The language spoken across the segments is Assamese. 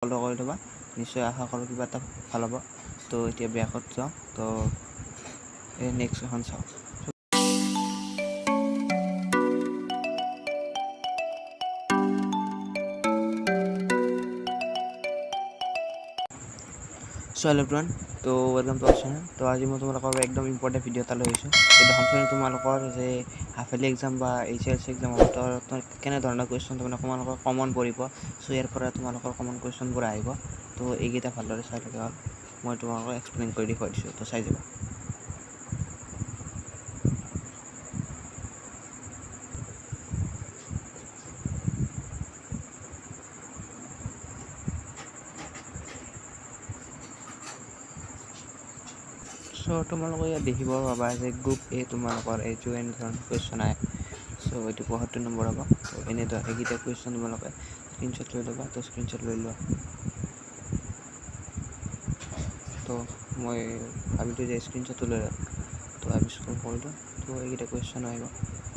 ফলো কৰি ল'বা। নিশ্চয় আশা কৰোঁ কিবা এটা ভাল হ'ব। তো এতিয়া বেকত যাওঁ। তো এই নেক্সট এখন চাওঁ। সো হেল্ল' এভৰিৱান, তো ৱেলকাম টু আৱাৰ চেনেল। তো আজি মই তোমালোকৰ একদম ইম্পৰ্টেণ্ট ভিডিঅ' এটা লৈ আহিছোঁ। এইটো সম্পূৰ্ণ তোমালোকৰ যে হাফ ইয়াৰলি এক্সাম বা HSC এক্সাম হ'ব, তো কেনেধৰণৰ কুৱেশ্যন তোমালোকৰ কমন পৰিব। চ' ইয়াৰ পৰা তোমালোকৰ কমন কুৱেশ্যনবোৰ আহিব। তো এইকেইটা ভালদৰে চাই থকা হ'ল। মই তোমালোকক এক্সপ্লেইন কৰি দেখুৱাই দিছোঁ, তো চাই যাবা। চ' তোমালোকে ইয়াত দেখিব পাবা যে গ্ৰুপ এ তোমালোকৰ এইটো এনেধৰণৰ কুৱেশ্যন আহে। চ' এইটো 72 নম্বৰ হ'ব। তো এনেধৰণৰ এইকেইটা কুৱেশ্যন তোমালোকে স্ক্ৰীনশ্বট লৈ ল'বা। তো স্ক্ৰীনশ্বট লৈ লোৱা। তো মই ভাবিলোঁ যে স্ক্ৰীনশ্বটটো লৈ লওঁ। তো আমি স্ক্ৰল কৰিলোঁ। তো এইকেইটা কুৱেশ্যন আহিব।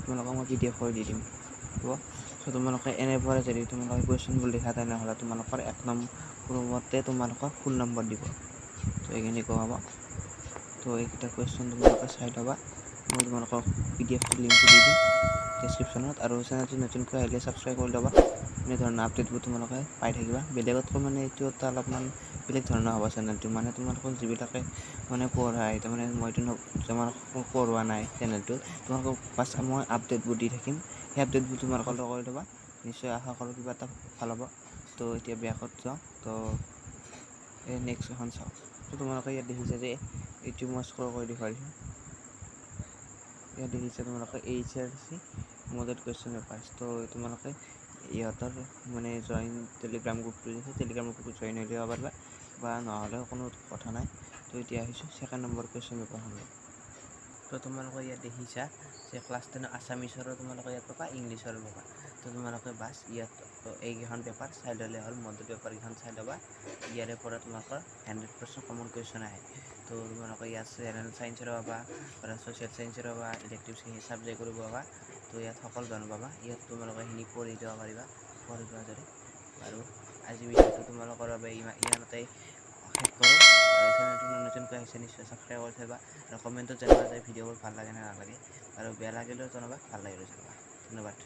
তোমালোকক মই PDF কৰি দি দিম, হ'ব। চ' তোমালোকে এনেদৰে যদি তোমালোকে কুৱেশ্যনবোৰ লিখা তেনেহ'লে তোমালোকৰ 1 নম্বৰতে তোমালোকৰ ফুল নম্বৰ দিব। তো এইখিনি কোৱা হ'ব। তো এইকেইটা কুৱেশ্যন তোমালোকে চাই ল'বা। মই তোমালোকক PDFটো লিংকটো দি দিম ডেছক্ৰিপশ্যনত। আৰু চেনেলটো নতুনকৈ আহিলে ছাবস্ক্ৰাইব কৰি ল'বা। এনেধৰণৰ আপডেটবোৰ তোমালোকে পাই থাকিবা। বেলেগতকৈ মানে এইটো এটা অলপমান বেলেগ ধৰণৰ হ'ব চেনেলটো। মানে তোমালোকক যিবিলাকে মানে পঢ়ায়, তাৰমানে মইতো তোমালোকক পঢ়োৱা নাই চেনেলটোত। তোমালোকক বাছ মই আপডেটবোৰ দি থাকিম। সেই আপডেটবোৰ তোমালোকে ফ'ল' কৰি ল'বা। নিশ্চয় আশা কৰোঁ কিবা এটা ভাল হ'ব। তো এতিয়া বেকত যাওঁ। তো এই নেক্সট এখন চাওঁ। তো তোমালোকে ইয়াত দেখিছে যে এইটো মই স্ক্ৰল কৰি দেখুৱাই দিছোঁ। ইয়াত দেখিছে তোমালোকে HSC মডেল কুৱেশ্যন পেপাৰ্ছ। তো তোমালোকে ইহঁতৰ মানে জইন টেলিগ্ৰাম গ্ৰুপটো দিছে, টেলিগ্ৰাম গ্ৰুপটো জইন হৈ দিব পাৰিবা বা নহ'লেও কোনো কথা নাই। তো এতিয়া আহিছোঁ 2nd নম্বৰ কুৱেশ্যন পেপাৰখনলৈ। তো তোমালোকে ইয়াত দেখিছা যে ক্লাছ 10 আছামিছৰো তোমালোকে ইয়াত পাবা, ইংলিছৰো পাবা। তো তোমালোকে বাছ ইয়াত এইকেইখন পেপাৰ চাই ল'লে হ'ল। মডেল পেপাৰকেইখন চাই ল'বা। ইয়াৰে পৰা তোমালোকৰ 100% কমন কুৱেশ্যন আহে। তো তোমালোকে ইয়াত জেনেৰেল ছায়েন্সৰো পাবা, ছ'চিয়েল ছায়েন্সৰো পাবা, ইলেক্টিভ ছাবজেক্টৰো পাবা। তো ইয়াত সকলো ধৰণৰ পাবা। ইয়াত তোমালোকে এইখিনি পঢ়ি যাব পাৰিবা, পঢ়ি যোৱা যদি। আৰু আজি ভিডিঅ'টো তোমালোকৰ বাবে ইমানতে শেষ কৰোঁ। চেনেলটো নতুনকৈ আহিছে, নিশ্চয় ছাবস্ক্ৰাইব কৰি থ'বা। আৰু কমেণ্টত জনাবা যে ভিডিঅ'বোৰ ভাল লাগে নে নালাগে। আৰু বেয়া লাগিলেও জনাবা, ভাল লাগিলেও জনাবা। ধন্যবাদ।